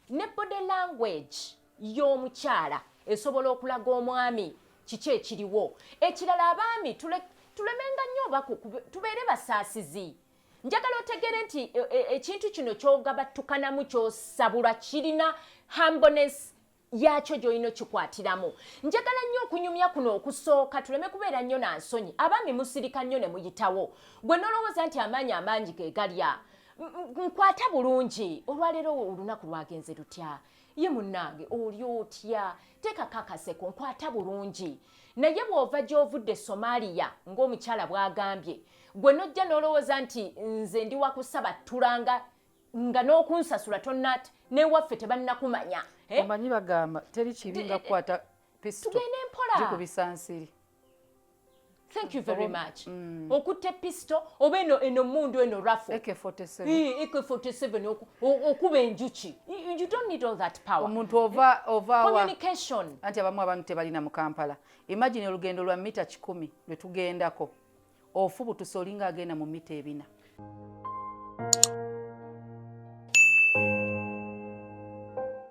ne body language y'omukyala esobola okulaga omwami kiki ekiriwo. Ekirala abaami tulemenga nnyo tubeere basaasizi. Njagala otegere nti ekintu kino kyogabattukanamu kyosabula kirina humbleness yakyo gy'olina kikwatiramu. Njagala nnyo okunyumya kuno okusooka tuleme kubeera nnyo na nsonyi. Abaami musirika nnyo ne muyitawo. Gwe nolowooza nti amanyi ge galya. Nkwata bulungi. Olwaleero olunaku lwagenze lutya? Ye munnange oli otya? Teekako akaseko nkwata bulungi. Naye bw'ova gy'ovudde Somalia ng'omukyala bw'agambye, gwe nojja n'olowooza nti nze ndi wakusaba tulanga nga n'okunsasula tonnat n'ewaffe tebannakumanya. Omanyi bagamba teri kibi nga kukwata pisto. Tugende mpola. Gikubisa nsiri. Thank you very much. Okutte pisto oba eno mundu eno rafu. AK-47. AK-47 okuba enjuki. You don't need all that power. Omuntu ova communication. Anti abamu abantu tebalina mu Kampala. Imagine olugendo lwa mita 10 lwe tugendako. Ofubu tusolinga agenda mu mita 4.